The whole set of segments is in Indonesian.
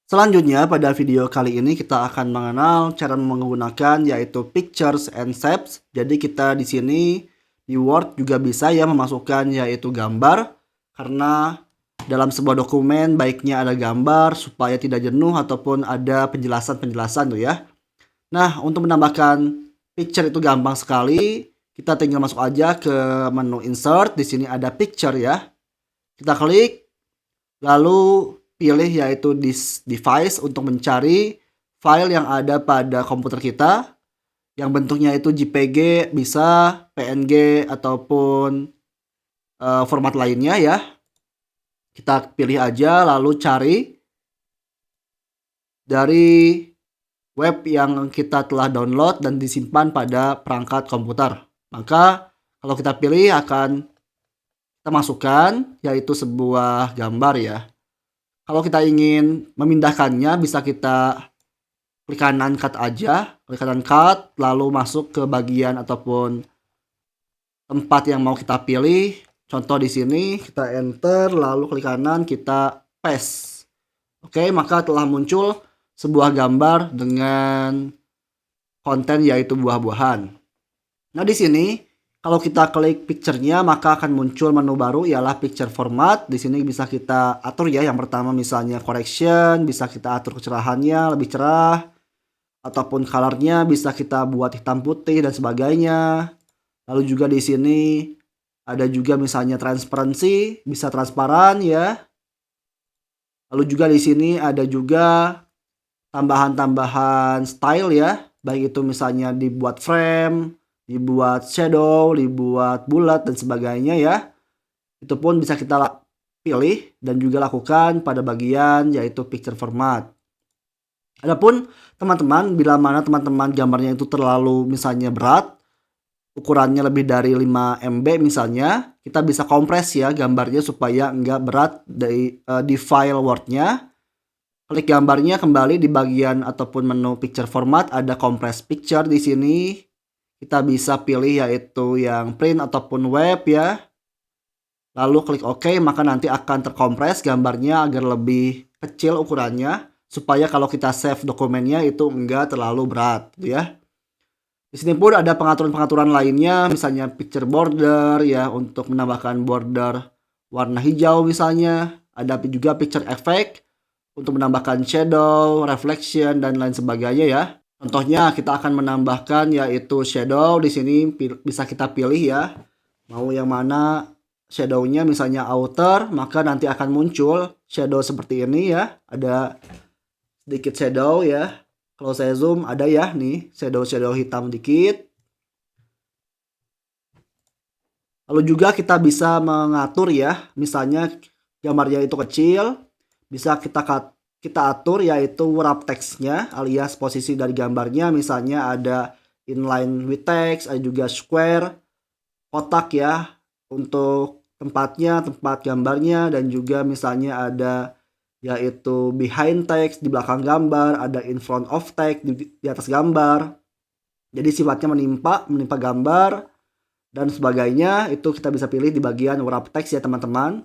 Selanjutnya pada video kali ini kita akan mengenal cara menggunakan yaitu pictures and shapes. Jadi kita di sini di Word juga bisa ya memasukkan yaitu gambar karena dalam sebuah dokumen baiknya ada gambar supaya tidak jenuh ataupun ada penjelasan-penjelasan tuh ya. Nah, untuk menambahkan picture itu gampang sekali. Kita tinggal masuk aja ke menu insert. Di sini ada picture ya. Kita klik lalu pilih yaitu this device untuk mencari file yang ada pada komputer kita yang bentuknya itu JPG, bisa PNG ataupun format lainnya ya. Kita pilih aja lalu cari dari web yang kita telah download dan disimpan pada perangkat komputer. Maka kalau kita pilih akan kita masukkan yaitu sebuah gambar ya. Kalau kita ingin memindahkannya bisa kita klik kanan cut aja, klik kanan cut lalu masuk ke bagian ataupun tempat yang mau kita pilih. Contoh di sini kita enter lalu klik kanan kita paste. Oke, maka telah muncul sebuah gambar dengan konten yaitu buah-buahan. Nah, di sini kalau kita klik picture-nya maka akan muncul menu baru ialah picture format. Di sini bisa kita atur ya. Yang pertama misalnya correction, bisa kita atur kecerahannya lebih cerah ataupun color-nya bisa kita buat hitam putih dan sebagainya. Lalu juga di sini ada juga misalnya transparansi, bisa transparan ya. Lalu juga di sini ada juga tambahan-tambahan style ya, baik itu misalnya dibuat frame, dibuat shadow, dibuat bulat dan sebagainya ya. Itu pun bisa kita pilih dan juga lakukan pada bagian yaitu picture format. Adapun teman-teman, bila mana teman-teman gambarnya itu terlalu misalnya berat, ukurannya lebih dari 5 MB misalnya, kita bisa kompres ya gambarnya supaya enggak berat di file Word-nya. Klik gambarnya kembali di bagian ataupun menu picture format, ada compress picture di sini. Kita bisa pilih yaitu yang print ataupun web ya. Lalu klik OK, maka nanti akan terkompres gambarnya agar lebih kecil ukurannya supaya kalau kita save dokumennya itu enggak terlalu berat gitu ya. Di sini pun ada pengaturan-pengaturan lainnya, misalnya picture border ya untuk menambahkan border warna hijau misalnya. Ada juga picture effect untuk menambahkan shadow, reflection dan lain sebagainya ya. Contohnya kita akan menambahkan yaitu shadow. Di sini bisa kita pilih ya. Mau yang mana shadownya misalnya outer, maka nanti akan muncul shadow seperti ini ya. Ada sedikit shadow ya. Kalau saya zoom ada ya nih shadow hitam dikit. Lalu juga kita bisa mengatur ya. Misalnya gambarnya itu kecil, bisa kita atur yaitu wrap text-nya alias posisi dari gambarnya. Misalnya ada inline with text, ada juga square, kotak ya untuk tempatnya, tempat gambarnya, dan juga misalnya ada yaitu behind text di belakang gambar, ada in front of text di atas gambar. Jadi sifatnya menimpa gambar dan sebagainya. Itu kita bisa pilih di bagian wrap text ya teman-teman.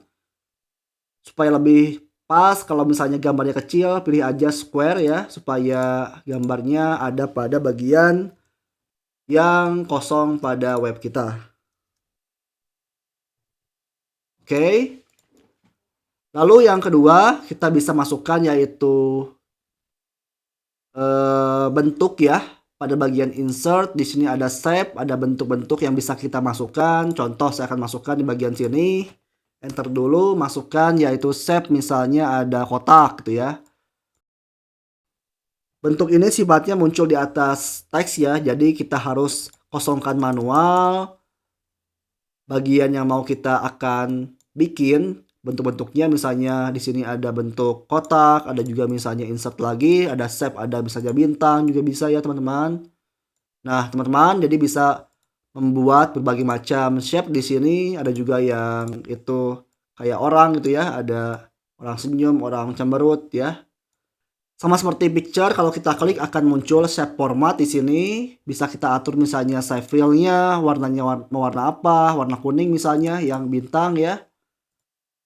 Supaya lebih pas kalau misalnya gambarnya kecil, pilih aja square ya supaya gambarnya ada pada bagian yang kosong pada web kita. Oke. Lalu yang kedua kita bisa masukkan yaitu bentuk ya pada bagian insert. Di sini ada shape, ada bentuk-bentuk yang bisa kita masukkan. Contoh saya akan masukkan di bagian sini. Enter dulu, masukkan yaitu shape, misalnya ada kotak gitu ya. Bentuk ini sifatnya muncul di atas teks ya, jadi kita harus kosongkan manual bagian yang mau kita akan bikin bentuk-bentuknya. Misalnya di sini ada bentuk kotak, ada juga misalnya insert lagi, ada shape, ada misalnya bintang juga bisa ya teman-teman. Nah teman-teman, jadi bisa membuat berbagai macam shape di sini. Ada juga yang itu kayak orang gitu ya, ada orang senyum, orang cemberut ya. Sama seperti picture, kalau kita klik akan muncul shape format di sini. Bisa kita atur misalnya shape fill-nya, warnanya warna apa, warna kuning misalnya yang bintang ya.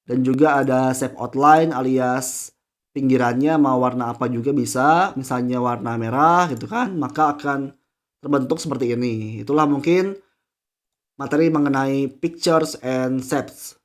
Dan juga ada shape outline alias pinggirannya mau warna apa juga bisa, misalnya warna merah gitu kan, maka akan terbentuk seperti ini. Itulah mungkin materi mengenai pictures and shapes.